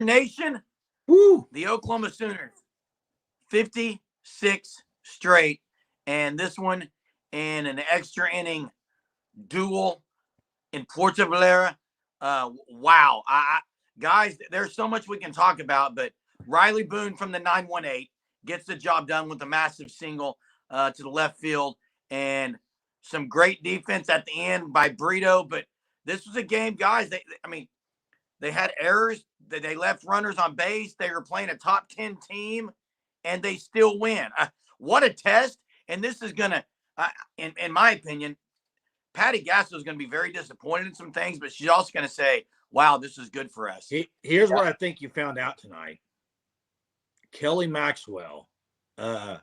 Nation, Woo! the Oklahoma Sooners, 56 straight, and this one in an extra inning duel in Puerto Valera. Wow. Guys, there's so much we can talk about, but Riley Boone from the 918 gets the job done with a massive single to the left field and some great defense at the end by Brito. But this was a game, guys. They had errors. They left runners on base. They were playing a top 10 team, and they still win. What a test. And this is going to, in my opinion, Patty Gasso is going to be very disappointed in some things, but she's also going to say, wow, this is good for us. Here's what I think you found out tonight. Kelly Maxwell, I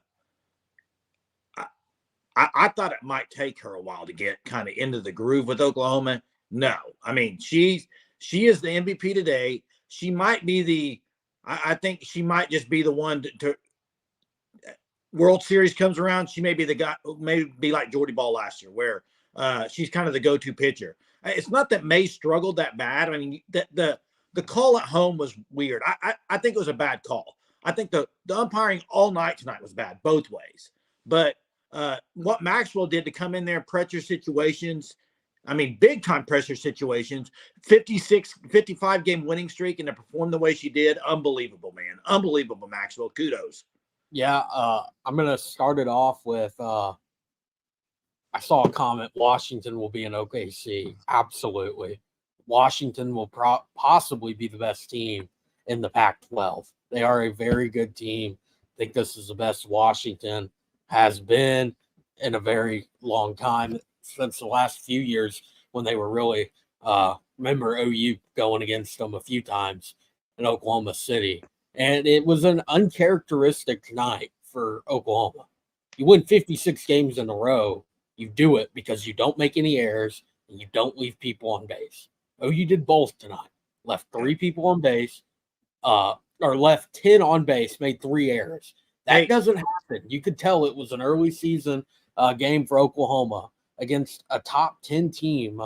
thought it might take her a while to get kind of into the groove with Oklahoma. No. I mean, she is the MVP today. She might be I think she might just be the one to World Series comes around. She may be the guy, maybe be like Jordy Ball last year, where she's kind of the go-to pitcher. It's not that May struggled that bad. I mean, the call at home was weird. I think it was a bad call. I think the umpiring all night tonight was bad, both ways. But what Maxwell did to come in there, pressure situations, I mean, big-time pressure situations, 55-game winning streak, and to perform the way she did, unbelievable, man. Unbelievable, Maxwell. Kudos. Yeah, I'm going to start it off with I saw a comment, Washington will be in OKC. Absolutely. Washington will possibly be the best team in the Pac-12. They are a very good team. I think this is the best Washington has been in a very long time, since the last few years when they were really remember OU going against them a few times in Oklahoma City. And it was an uncharacteristic night for Oklahoma. You win 56 games in a row. You do it because you don't make any errors and you don't leave people on base. OU did both tonight. Left 3 people on base, or left 10 on base, made 3 errors. That doesn't happen. You could tell it was an early season game for Oklahoma against a top 10 team.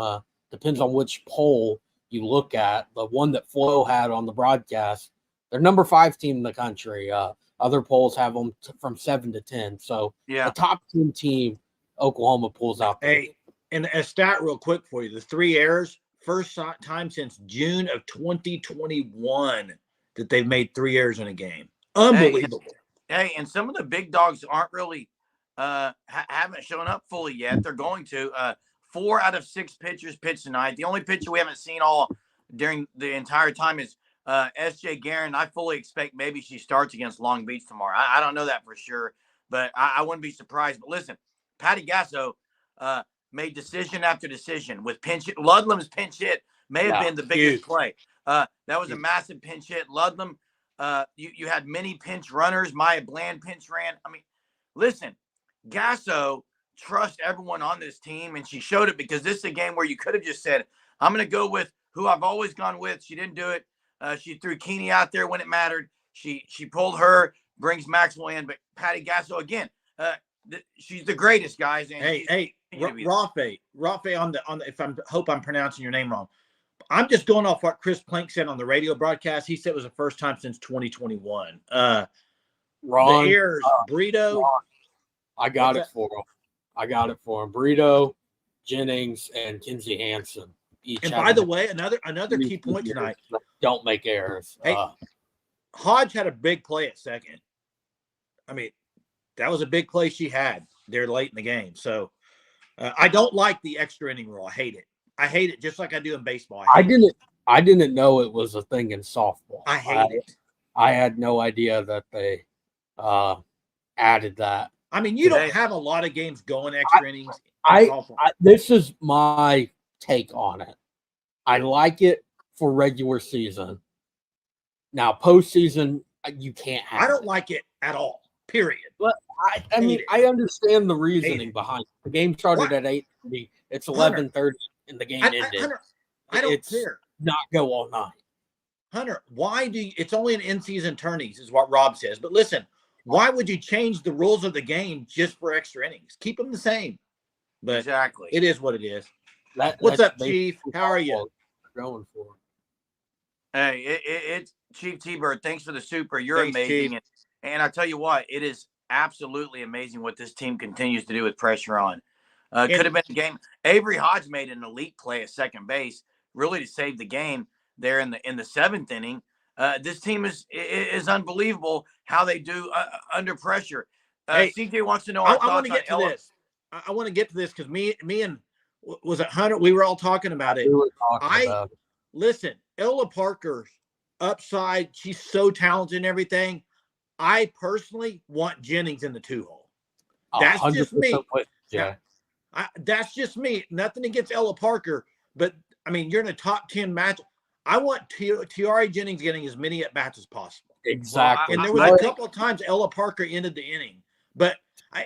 Depends on which poll you look at. The one that Flo had on the broadcast, they're number 5 team in the country. Other polls have them from 7 to 10. So a top 10 team, Oklahoma pulls out. And a stat real quick for you. The 3 errors, first time since June of 2021 that they've made 3 errors in a game. Unbelievable. And some of the big dogs aren't really haven't shown up fully yet. They're going to. 4 out of 6 pitchers pitched tonight. The only pitcher we haven't seen all during the entire time is S.J. Guerin. I fully expect maybe she starts against Long Beach tomorrow. I don't know that for sure, but I wouldn't be surprised. But listen, Patty Gasso made decision after decision with pinch hit. Ludlam's pinch hit may have been the biggest play. That was a massive pinch hit. Ludlam, you had many pinch runners. Maya Bland pinch ran. I mean, listen, Gasso trusts everyone on this team, and she showed it, because this is a game where you could have just said, I'm going to go with who I've always gone with. She didn't do it. She threw Keeney out there when it mattered. She pulled her, brings Maxwell in, but Patty Gasso again. She's the greatest, guys. And Rafe on the hope I'm pronouncing your name wrong. I'm just going off what Chris Plank said on the radio broadcast. He said it was the first time since 2021. Ron, the errors, Brito. Ron, I got it for him. Brito, Jennings, and Kinsey Hansen. And by the way, another key point tonight. Don't make errors. Hey, Hodge had a big play at second. I mean, that was a big play she had there late in the game. So I don't like the extra inning rule. I hate it just like I do in baseball. I didn't know it was a thing in softball. I hate it. I had no idea that they added that. I mean, you don't have a lot of games going extra innings. This is my take on it. I like it for regular season. Now, postseason, you can't have. I don't like it at all. Period. But I mean, I understand the reasoning behind it. The game started at 8:30. It's 11:30, and the game ended. Hunter, I don't care. Not go all night. Hunter, why do you? It's only an in-season tourneys, is what Rob says. But listen, why would you change the rules of the game just for extra innings? Keep them the same. But exactly, it is what it is. What's up, Chief? How are you? Going for. Hey, it's Chief T-Bird, thanks for the super. You're Thanks, amazing. Chief. And I tell you what, it is absolutely amazing what this team continues to do with pressure on. Could have been a game. Avery Hodge made an elite play at second base, really to save the game there in the seventh inning. This team is unbelievable how they do under pressure. Hey, CJ wants to know our I want thoughts to on get to this. I want to get to this because me and was it Hunter? We were all talking about it. We were talking about it. Listen, Ella Parker's upside. She's so talented and everything. I personally want Jennings in the 2-hole. That's just me. Yeah. That's just me. Nothing against Ella Parker, but I mean, you're in a top 10 match. I want Tiare Jennings getting as many at bats as possible. Exactly. And there was a couple of times Ella Parker ended the inning, but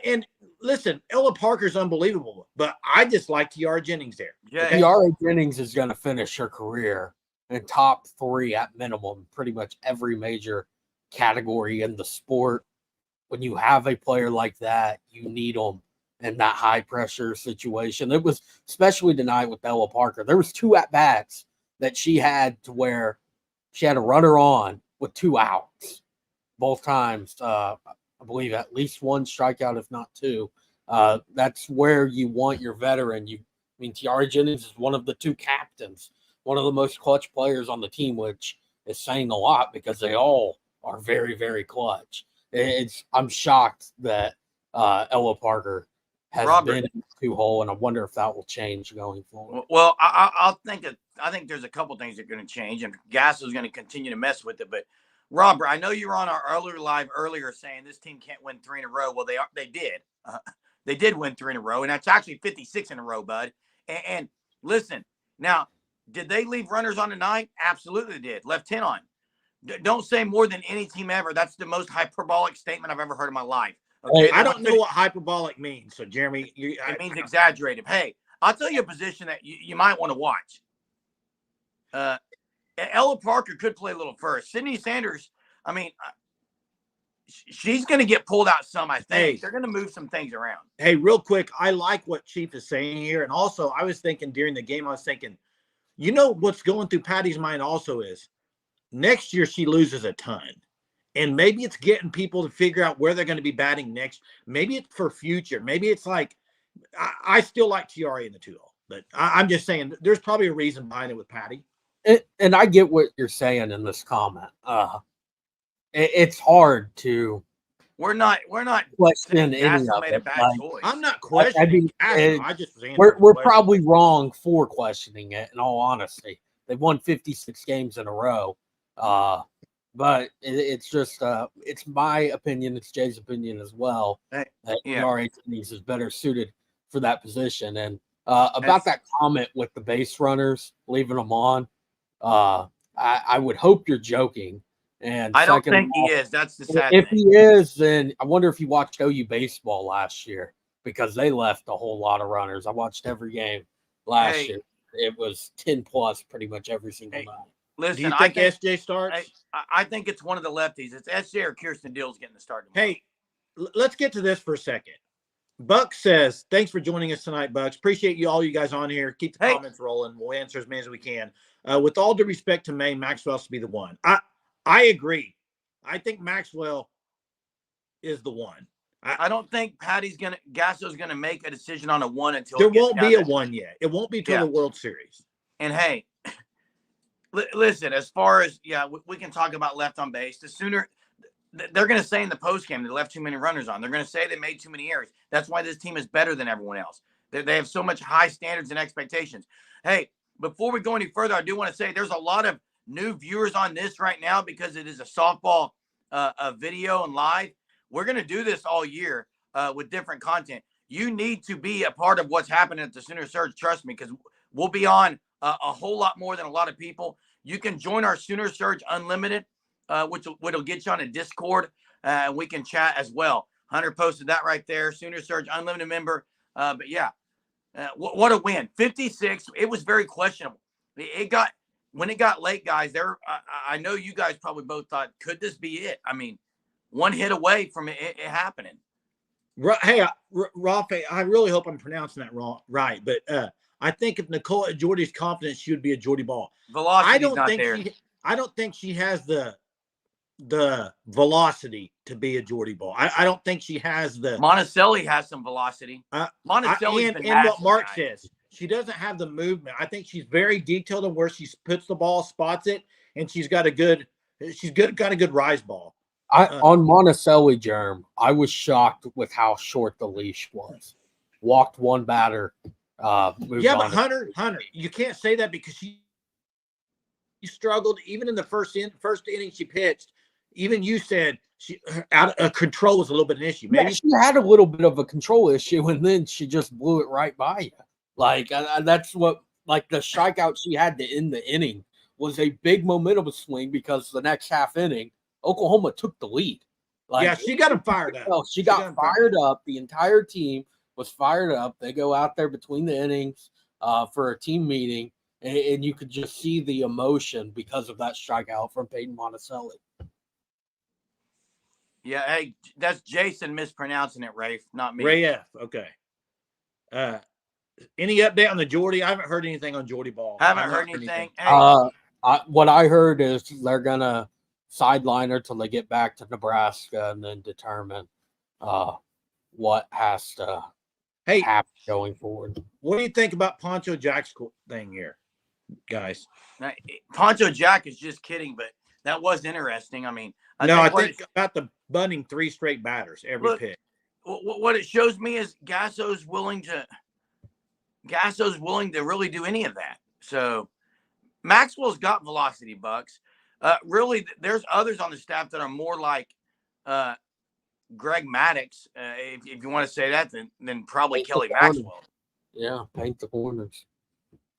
and listen, Ella Parker's unbelievable, but I just like Tiare Jennings there. Yeah. Tiare Jennings is going to finish her career in top 3 at minimum, pretty much every major category in the sport. When you have a player like that, you need them in that high pressure situation. It was especially tonight with Ella Parker. There was 2 at bats that she had to where she had a runner on with 2 outs. Both times, I believe at least 1 strikeout, if not 2. That's where you want your veteran. Tiare Jennings is one of the 2 captains, one of the most clutch players on the team, which is saying a lot because they all are very, very clutch. I'm shocked that Ella Parker has been in the 2-hole, and I wonder if that will change going forward. Well, I think there's a couple things that are going to change, and Gasso is going to continue to mess with it. But Robert, I know you were on our earlier live earlier saying this team can't win 3 in a row. Well, they did. They did win 3 in a row, and that's actually 56 in a row, bud. And listen, now, did they leave runners on tonight? Absolutely they did. Left 10 on. Don't say more than any team ever. That's the most hyperbolic statement I've ever heard in my life. Okay, I don't know what hyperbolic means. So, Jeremy, it means exaggerated. Hey, I'll tell you a position that you might want to watch. Ella Parker could play a little first. Sydney Sanders, I mean, she's going to get pulled out some, I think. Hey, they're going to move some things around. Hey, real quick, I like what Chief is saying here. And also, I was thinking during the game, you know what's going through Patty's mind also is next year she loses a ton. And maybe it's getting people to figure out where they're going to be batting next. Maybe it's for future. Maybe it's like, I still like Tiare in the 2-hole. But I'm just saying there's probably a reason behind it with Patty. And I get what you're saying in this comment. It's hard to. We're not question any of it. I'm not questioning. I just we're probably wrong for questioning it. In all honesty, they've won 56 games in a row. But it's just it's my opinion. It's Jay's opinion as well. That Tiare Jennings is better suited for that position. And about that comment with the base runners leaving them on, I would hope you're joking. And I don't think he is. That's the sad thing. If thing. He is, then I wonder if you watched OU baseball last year because they left a whole lot of runners. I watched every game last year. It was 10 plus pretty much every single night. Listen, do you think SJ starts? I think it's one of the lefties. It's SJ or Kirsten Dill's getting the start. Hey, let's get to this for a second. Buck says, thanks for joining us tonight, Bucks. Appreciate all you guys on here. Keep the comments rolling. We'll answer as many as we can. With all due respect to May, Maxwell should be the one. I agree. I think Maxwell is the one. I don't think Gasso's gonna make a decision on a 1 until there won't be a 1 yet. It won't be till the World Series. And hey, listen, as far as we can talk about left on base. The sooner they're going to say in the postgame they left too many runners on. They're going to say they made too many errors. That's why this team is better than everyone else. They have so much high standards and expectations. Hey, before we go any further, I do want to say there's a lot of new viewers on this right now because it is a softball video and live. We're going to do this all year with different content. You need to be a part of what's happening at the Sooner Surge. Trust me, because we'll be on a whole lot more than a lot of people. You can join our Sooner Surge Unlimited, which will get you on a Discord. We can chat as well. Hunter posted that right there. Sooner Surge Unlimited member. But yeah, what a win. 56. It was very questionable. When it got late, guys, I know you guys probably both thought, could this be it? I mean, one hit away from it happening. Hey, Rafa, I really hope I'm pronouncing that right. But I think if Nicole had Jordy's confidence, she would be a Jordy ball. Velocity's not there. I don't think she has the velocity to be a Jordy Ball. I don't think she has the Monticelli has some velocity. Monticelli's been and what massive Mark tonight. says, she doesn't have the movement. I think she's very detailed in where she puts the ball, spots it, and got a good rise ball. On Monticelli, Germ, I was shocked with how short the leash was. Walked one batter. Moved yeah, on but Hunter, you can't say that because she struggled even in the first inning she pitched. Even you said she out of control was a little bit an issue. Maybe she had a little bit of a control issue, and then she just blew it right by you. Like that's what, like the strikeout she had to end the inning was a big momentum swing because the next half inning, Oklahoma took the lead. Like, yeah, she got them fired up. Well, she got fired up. The entire team was fired up. They go out there between the innings for a team meeting, and you could just see the emotion because of that strikeout from Peyton Monticelli. Yeah, hey, that's Jason mispronouncing it, Rafe, not me. Ray F. Okay. Any update on the Jordy? I haven't heard anything on Jordy Ball. Haven't heard anything. Hey. What I heard is they're gonna sideline her till they get back to Nebraska and then determine what has to happen going forward. What do you think about Poncho Jack's thing here, guys? Now, Poncho Jack is just kidding, but that was interesting. I mean, I think about the bunting 3 straight batters every pitch. What it shows me is Gasso's willing to really do any of that. So Maxwell's got velocity, Bucks. Really, there's others on the staff that are more like Greg Maddox, if you want to say that, than probably Kelly Maxwell. Yeah, paint the corners.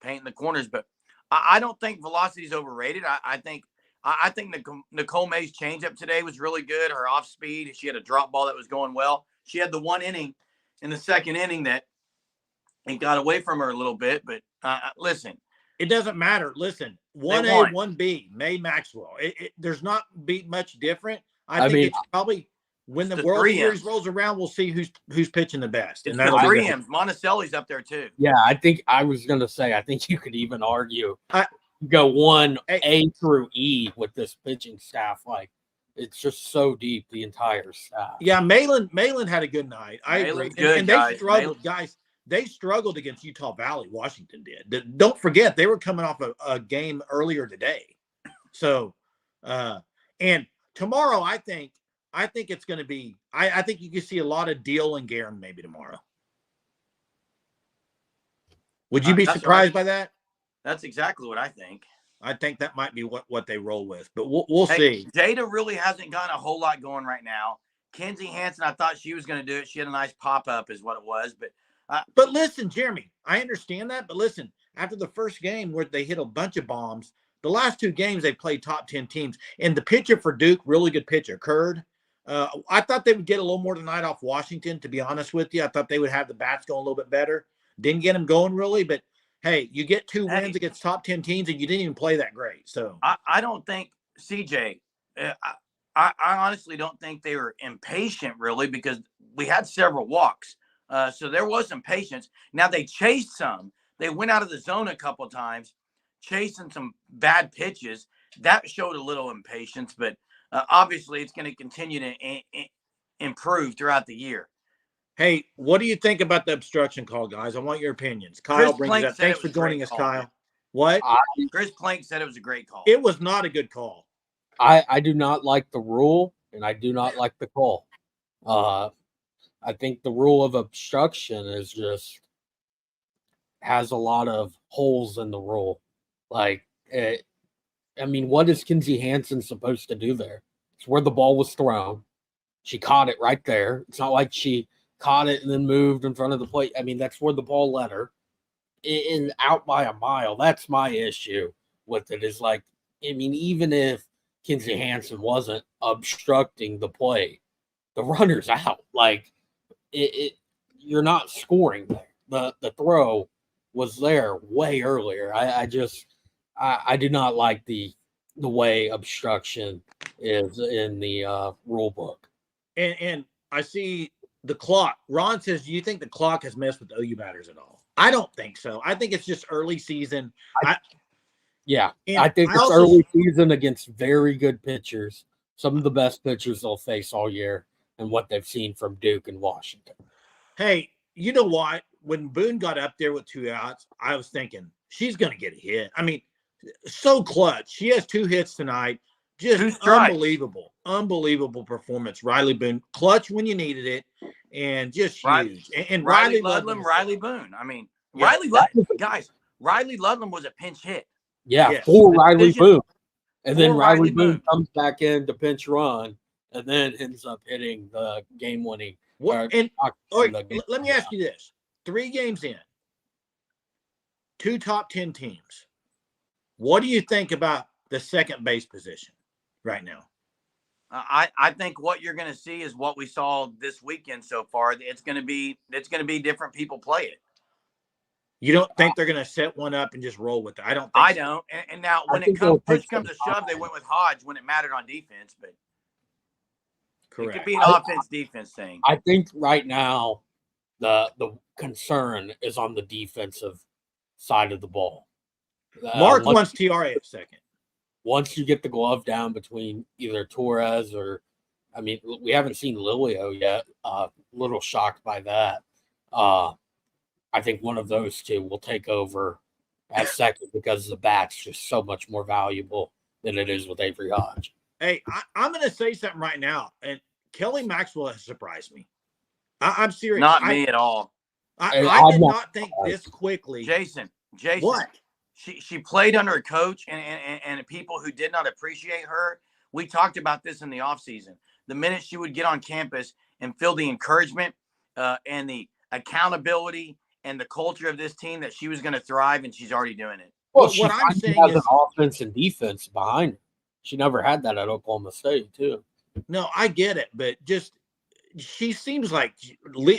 Painting the corners, but I don't think velocity is overrated. I think Nicole May's changeup today was really good. Her off speed, she had a drop ball that was going well. She had the one inning in the second inning that it got away from her a little bit. But listen, it doesn't matter. Listen, 1A, 1B, May Maxwell. There's not be much different. I think it's probably when the World Series rolls around, we'll see who's pitching the best. And that's 3Ms. Monticelli's up there too. Yeah, I think I was going to say, I think you could even argue go 1A through E with this pitching staff. Like, it's just so deep, the entire staff. Yeah, Malin had a good night. I agree. Good, and they struggled, guys. They struggled against Utah Valley. Washington did. Don't forget, they were coming off a game earlier today. So, and tomorrow, I think it's going to be. I think you can see a lot of Deal and Guerin maybe tomorrow. Would you be surprised by that? That's exactly what I think. I think that might be what they roll with, but we'll see. Jada really hasn't got a whole lot going right now. Kenzie Hansen, I thought she was going to do it. She had a nice pop up, is what it was, But listen, Jeremy, I understand that. But listen, after the first game where they hit a bunch of bombs, the last 2 games they played top 10 teams. And the pitcher for Duke, really good pitcher, Curd. I thought they would get a little more tonight off Washington, to be honest with you. I thought they would have the bats going a little bit better. Didn't get them going really, but hey, you get 2 wins against top 10 teams and you didn't even play that great. So I don't think, CJ, I honestly don't think they were impatient really, because we had several walks. So there was some patience. Now they chased some. They went out of the zone a couple of times, chasing some bad pitches. That showed a little impatience, but obviously it's going to continue to improve throughout the year. Hey, what do you think about the obstruction call, guys? I want your opinions. Kyle brings it up. Thanks for joining us, Kyle. What? Chris Plank said it was a great call. It was not a good call. I do not like the rule, and I do not like the call. I think the rule of obstruction is just has a lot of holes in the rule. Like, I mean, what is Kenzie Hansen supposed to do there? It's where the ball was thrown. She caught it right there. It's not like she caught it and then moved in front of the plate. I mean, that's where the ball led her. And out by a mile. That's my issue with it. Is like, I mean, even if Kenzie Hansen wasn't obstructing the play, the runner's out. Like, you're not scoring there. The throw was there way earlier. I do not like the way obstruction is in the rule book. And I see the clock. Ron says, do you think the clock has messed with OU batters at all? I don't think so. I think it's just early season. Yeah, And I think I it's also- early season against very good pitchers. Some of the best pitchers they'll face all year, and what they've seen from Duke and Washington. Hey, you know what? When Boone got up there with 2 outs, I was thinking she's going to get a hit. I mean, so clutch. She has 2 hits tonight. 2 Just strikes. unbelievable performance. Riley Boone, clutch when you needed it, and just Right. huge. And Riley Ludlam Ludlam, as Riley well. Boone. I mean, Yeah. Riley Ludlam was a pinch hit. Yeah, Yes. for Riley Decision- Boone. And then for Riley Riley Boone Boone. comes back in to pinch run and then ends up hitting the game-winning. What? And let me ask you this: 3 games in, 2 top 10 teams. What do you think about the second base position right now? I think what you're going to see is what we saw this weekend so far. It's going to be different people play it. You don't think they're going to set one up and just roll with it? I don't. I so. don't. And now I when it think comes they'll push take comes to some shove, they time. went with Hodge when it mattered on defense. But it Correct. could be an offense-defense thing. I think right now the concern is on the defensive side of the ball. Mark wants TRA at second. Once you get the glove down between either Torres or, I mean, we haven't seen Lilio yet. A little shocked by that. I think one of those two will take over at second because the bat's just so much more valuable than it is with Avery Hodge. Hey, I'm going to say something right now, and Kelly Maxwell has surprised me. I'm serious. Not me at all. I did not think this quickly. Jason. What? She played under a coach and people who did not appreciate her. We talked about this in the offseason. The minute she would get on campus and feel the encouragement and the accountability and the culture of this team, that she was going to thrive, and she's already doing it. Well, what I'm saying has is an offense and defense behind her. She never had that at Oklahoma State, too. No, I get it, but just she seems like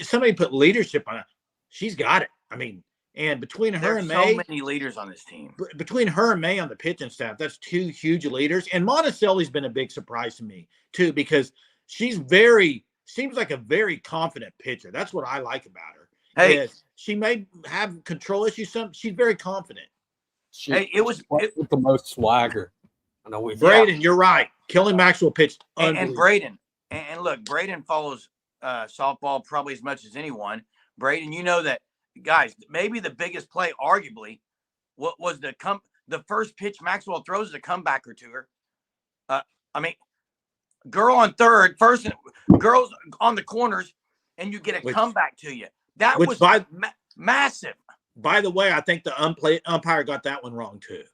somebody put leadership on her. She's got it. I mean, and between her and May, so many leaders on this team. Between her and May on the pitching staff, that's 2 huge leaders. And Monticelli's been a big surprise to me too, because she's seems like a very confident pitcher. That's what I like about her. Hey, she may have control issues. She's very confident. It was with the most swagger. I know Braden, you're right. Kelly Maxwell pitched and Braden. And look, Braden follows softball probably as much as anyone. Braden, you know that, guys, maybe the biggest play, arguably, what was the first pitch Maxwell throws is a comebacker to her. I mean, girl on third, girls on the corners, and you get a comeback to you. That was massive. By the way, I think the umpire got that one wrong too.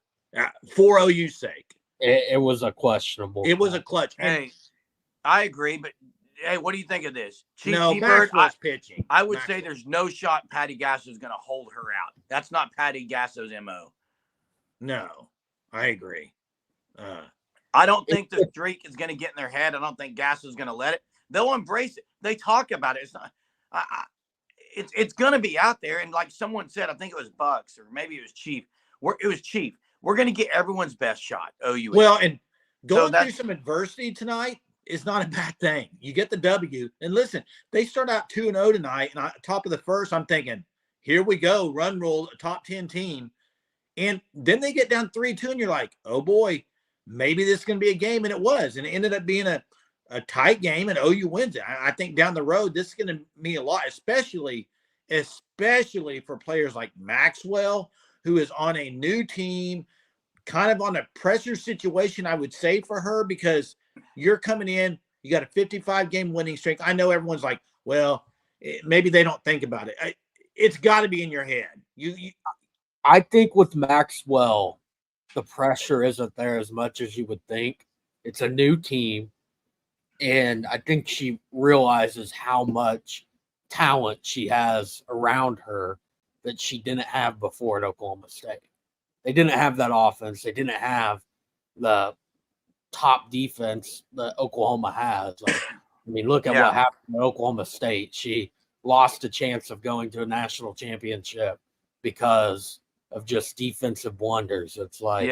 For OU's sake. It was a questionable. It was a clutch. Hey, I agree, but hey, what do you think of this? Maxwell's pitching. I would say there's no shot Patty Gasso is going to hold her out. That's not Patty Gasso's MO. No, I agree. I don't think the streak is going to get in their head. I don't think Gasso's going to let it. They'll embrace it. They talk about it. It's not. It's going to be out there. And like someone said, I think it was Bucks or maybe it was Chief. It was Chief. We're going to get everyone's best shot. OU. Well, and going through some adversity tonight is not a bad thing. You get the W. And listen, they start out 2-0 tonight. And top of the first, I'm thinking, here we go, run rule, top 10 team. And then they get down 3-2, and you're like, oh boy, maybe this is going to be a game. And it was. And it ended up being a tight game, and OU wins it. I think down the road, this is going to mean a lot, especially for players like Maxwell, who is on a new team, kind of on a pressure situation, I would say, for her, because you're coming in, you got a 55-game winning streak. I know everyone's like, well, maybe they don't think about it. It's got to be in your head. I think with Maxwell, the pressure isn't there as much as you would think. It's a new team. And I think she realizes how much talent she has around her that she didn't have before at Oklahoma State. They didn't have that offense. They didn't have the top defense that Oklahoma has. Like, I mean, look at what happened at Oklahoma State. She lost a chance of going to a national championship because of just defensive blunders. It's like,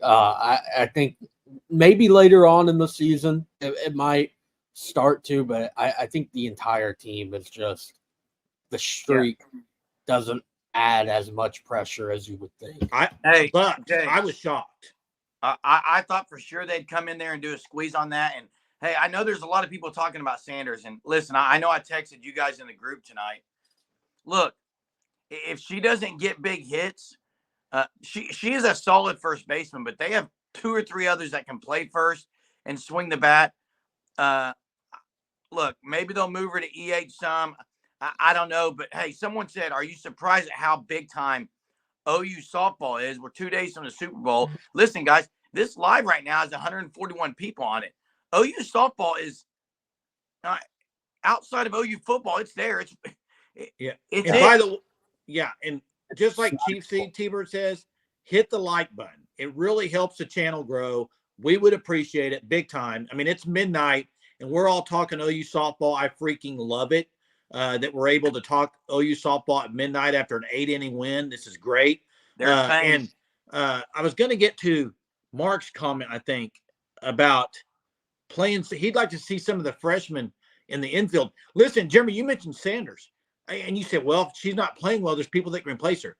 I think maybe later on in the season it might start to, but I think the entire team is just, the streak doesn't add as much pressure as you would think. But Jay, I was shocked. I thought for sure they'd come in there and do a squeeze on that. And hey, I know there's a lot of people talking about Sanders. And listen, I know I texted you guys in the group tonight. Look, if she doesn't get big hits, she is a solid first baseman, but they have 2 or 3 others that can play first and swing the bat. Look, maybe they'll move her to EH some. I don't know, but hey, someone said, "Are you surprised at how big time OU softball is? We're 2 days from the Super Bowl." Listen, guys, this live right now has 141 people on it. OU softball is outside of OU football. It's there. It's and just like Chief T-Bird says, hit the like button. It really helps the channel grow. We would appreciate it big time. I mean, it's midnight, and we're all talking OU softball. I freaking love it that we're able to talk OU softball at midnight after an 8-inning win. This is great. I was going to get to Mark's comment, I think, about playing. He'd like to see some of the freshmen in the infield. Listen, Jeremy, you mentioned Sanders, and you said, well, if she's not playing well, there's people that can replace her.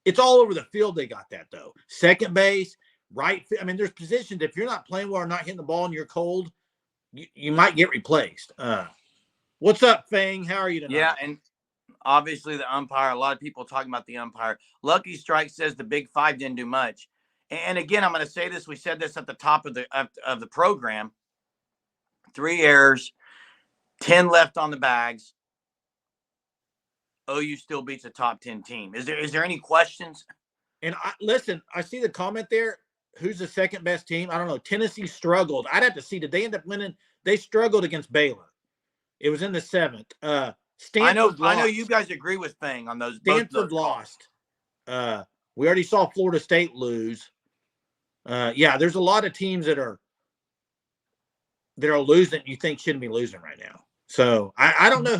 It's all over the field. They got that, though. Second base, right. I mean, there's positions. If you're not playing well or not hitting the ball and you're cold, you might get replaced. What's up, Fang? How are you tonight? Yeah, and obviously the umpire, a lot of people talking about the umpire. Lucky Strike says the Big Five didn't do much. And again, I'm going to say this. We said this at the top of the program. 3 errors, 10 left on the bags. OU still beats a top 10 team. Is there any questions? And listen, I see the comment there. Who's the second best team? I don't know. Tennessee struggled. I'd have to see. Did they end up winning? They struggled against Baylor. It was in the 7th. Stanford I know you guys agree with Fang on those. Stanford lost. We already saw Florida State lose. There's a lot of teams that are losing. You think shouldn't be losing right now. So I don't know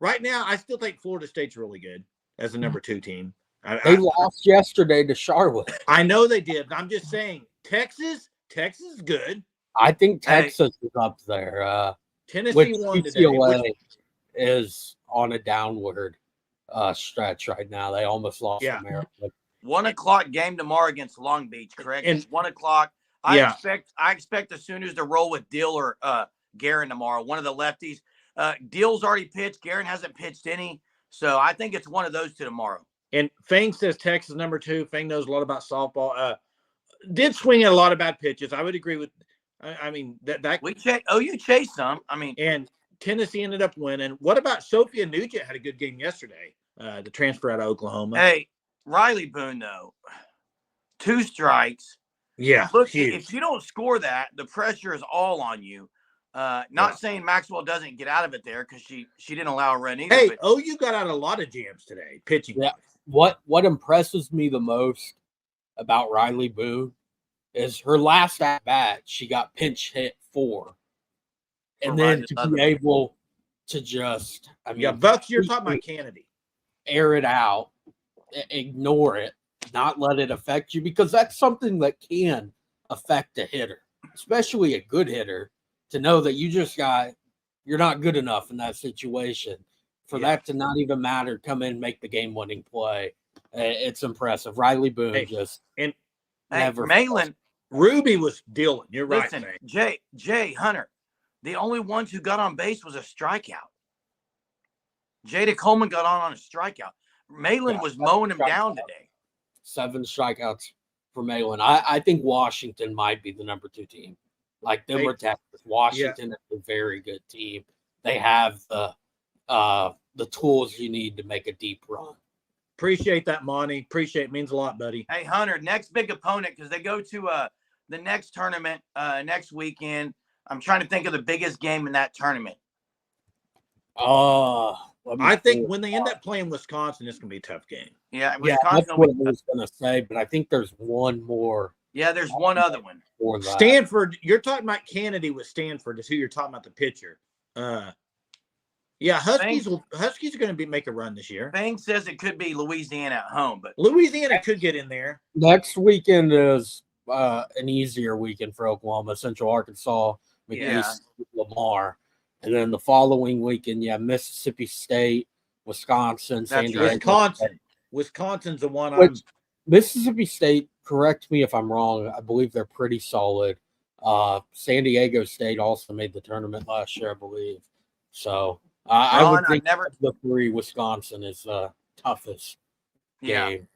right now. I still think Florida State's really good as the number 2 team. They lost yesterday to Charlotte. I know they did. I'm just saying, Texas is good. I think Texas is up there. Tennessee won today. UCLA is on a downward stretch right now. They almost lost America. 1 o'clock game tomorrow against Long Beach, correct? And 1 o'clock. I expect the Sooners to roll with Dill or Guerin tomorrow. One of the lefties. Dill's already pitched. Guerin hasn't pitched any. So I think it's one of those 2 tomorrow. And Fang says Texas number 2. Fang knows a lot about softball. Did swing at a lot of bad pitches. I would agree with. I mean that you chased some. I mean, and Tennessee ended up winning. What about Sophia Nugent? Had a good game yesterday. The transfer out of Oklahoma. Hey, Riley Boone though, 2 strikes. Yeah, look, huge. If you don't score that, the pressure is all on you. Not saying Maxwell doesn't get out of it there because she didn't allow a run either. Hey, OU got out a lot of jams today, pitching. Yeah. What impresses me the most about Riley Boone is her last at bat, she got pinch hit 4. And then to be able to just, Bucks, you're talking about Kennedy. Air it out, ignore it, not let it affect you, because that's something that can affect a hitter, especially a good hitter, to know that you're not good enough in that situation. For that to not even matter, come in, make the game-winning play. It's impressive. Riley Boone never. Malin, Ruby was dealing. You're listen, right, man. Jay Hunter, the only ones who got on base was a strikeout. Jada Coleman got on a strikeout. Malin was mowing him down today. 7 strikeouts for Malin. I think Washington might be the number 2 team. Like them or Texas. Washington is a very good team. They have the tools you need to make a deep run. Appreciate that, Monty. Appreciate it. Means a lot, buddy. Hey, Hunter, next big opponent, because they go to the next tournament next weekend. I'm trying to think of the biggest game in that tournament. I think when they end up playing Wisconsin, it's going to be a tough game. Yeah, that's what I was going to say, but I think there's one more. Yeah, there's one other one. Stanford, you're talking about Kennedy with Stanford is who you're talking about, the pitcher. Huskies are going to make a run this year. Fang says it could be Louisiana at home, but Louisiana could get in there. Next weekend is an easier weekend for Oklahoma. Central Arkansas, McNeese, Lamar. And then the following weekend, Mississippi State, Wisconsin, San Diego. Wisconsin. Wisconsin's the one Which Mississippi State, correct me if I'm wrong, I believe they're pretty solid. San Diego State also made the tournament last year, I believe. So I Ron, would think I've never, of the three, Wisconsin is the toughest yeah, game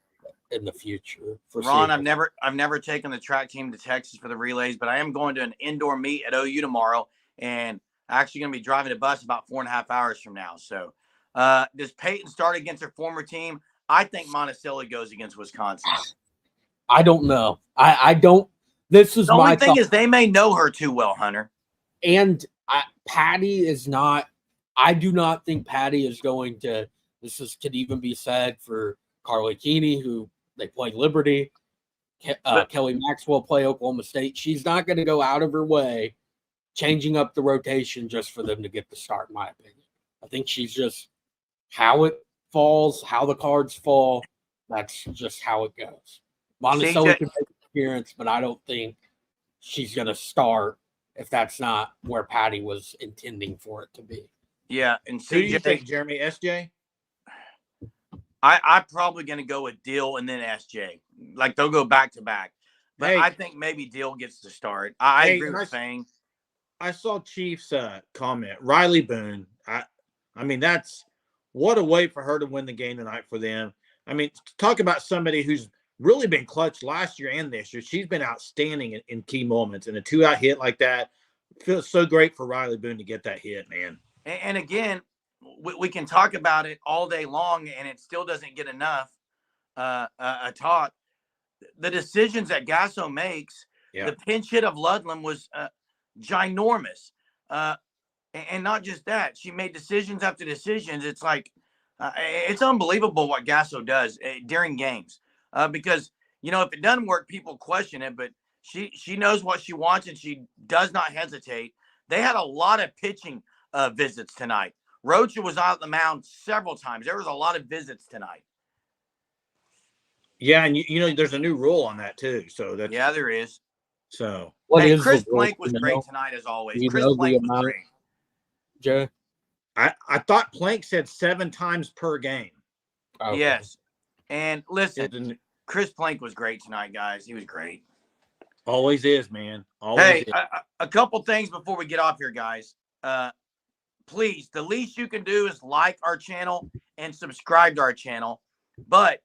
in the future. Ron, I've never taken the track team to Texas for the relays, but I am going to an indoor meet at OU tomorrow, and actually going to be driving a bus about 4.5 hours from now. So, does Peyton start against her former team? I think Monticello goes against Wisconsin. I don't know. I don't. This is The only my thing thought. is they may know her too well, Hunter. And Patty is not. I do not think Patty is going to. Could even be said for Carly Keeney, who they play Liberty. Kelly Maxwell play Oklahoma State. She's not going to go out of her way, changing up the rotation just for them to get the start. In my opinion, I think she's just how it falls, how the cards fall. That's just how it goes. Monticello can make an appearance, but I don't think she's going to start if that's not where Patty was intending for it to be. Yeah, and who do you think, Jeremy? SJ? I'm probably going to go with Dill and then SJ. Like they'll go back to back, but Hey, I think maybe Dill gets to start. I agree with Fang. I saw Chiefs comment Riley Boone. I mean that's what a way for her to win the game tonight for them. I mean, talk about somebody who's really been clutch last year and this year. She's been outstanding in key moments, and a 2-out hit like that feels so great for Riley Boone to get that hit, man. And again, we can talk about it all day long, and it still doesn't get enough talk. The decisions that Gasso makes, the pinch hit of Ludlam was ginormous. And not just that, she made decisions after decisions. It's like, it's unbelievable what Gasso does during games because, if it doesn't work, people question it, but she knows what she wants and she does not hesitate. They had a lot of pitching visits tonight. Rocha was out the mound several times. There was a lot of visits tonight. Yeah, and there's a new rule on that too. So there is. So Chris Plank was great tonight as always. Chris Plank was great. Joe, I thought Plank said 7 times per game. Okay. Yes, and listen, Chris Plank was great tonight, guys. He was great. Always is, man. Always is. A couple things before we get off here, guys. Please, the least you can do is like our channel and subscribe to our channel. But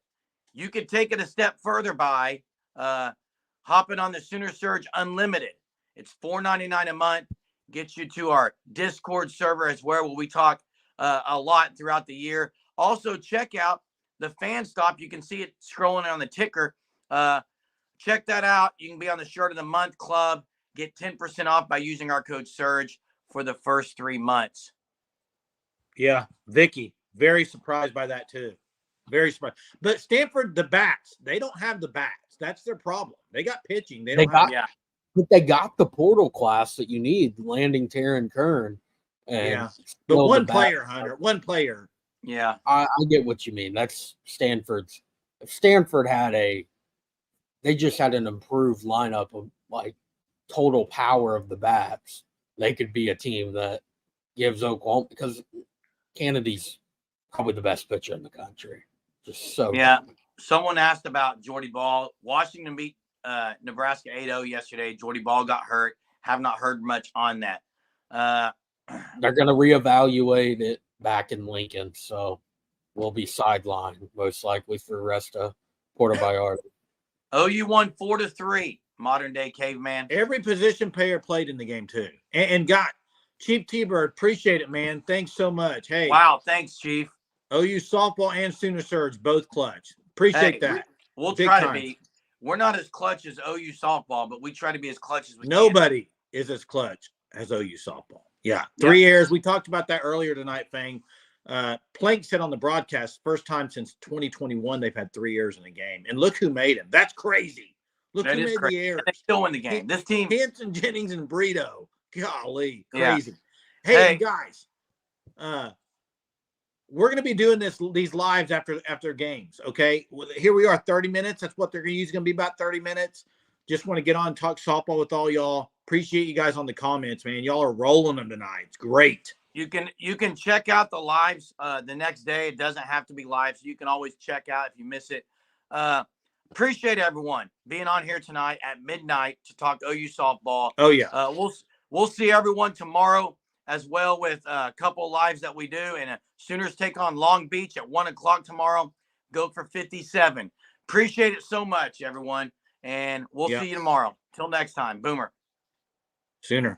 you can take it a step further by hopping on the Sooner Surge Unlimited. It's $4.99 a month. Gets you to our Discord server as well, where we talk a lot throughout the year. Also, check out the Fan Stop. You can see it scrolling on the ticker. Check that out. You can be on the Shirt of the Month Club. Get 10% off by using our code SURGE for the first 3 months. Yeah, Vicky, very surprised by that too. Very surprised. But Stanford, the bats, they don't have the bats. That's their problem. They got pitching. But they got the portal class that you need, landing Taryn Kern. And but one player, Hunter, one player. Yeah. I get what you mean. That's Stanford's. If Stanford had they just had an improved lineup of like total power of the bats, they could be a team that gives Oklahoma, because Kennedy's probably the best pitcher in the country. Just so. Yeah. Someone asked about Jordy Ball. Washington beat Nebraska 8-0 yesterday. Jordy Ball got hurt. Have not heard much on that. They're going to reevaluate it back in Lincoln, so we'll be sidelined most likely for the rest of Puerto Vallarta. OU won 4-3. Modern day caveman. Every position player played in the game too, and got Chief T-Bird. Appreciate it, man. Thanks so much. Hey, wow, thanks, Chief. OU softball and Sooner Surge both clutch. Appreciate that. We'll try to be. We're not as clutch as OU softball, but we try to be as clutch as we can. Nobody is as clutch as OU softball. Yeah, 3 errors. We talked about that earlier tonight, Fang. Plank said on the broadcast, first time since 2021 they've had 3 errors in a game. And look who made them. That's crazy. Look who made the errors. They still win the game. This team. Hanson, Jennings, and Brito. Golly, crazy. Yeah. Hey, guys, we're going to be doing these lives after games, okay? Here we are, 30 minutes. That's what they're going to use. Going to be about 30 minutes. Just want to get on and talk softball with all y'all. Appreciate you guys on the comments, man. Y'all are rolling them tonight. It's great. You can check out the lives the next day. It doesn't have to be live, so you can always check out if you miss it. Appreciate everyone being on here tonight at midnight to talk OU softball. Oh yeah. We'll see everyone tomorrow as well with a couple lives that we do. And Sooners take on Long Beach at 1:00 tomorrow. Go for 57. Appreciate it so much, everyone. And we'll see you tomorrow. Till next time. Boomer. Sooner.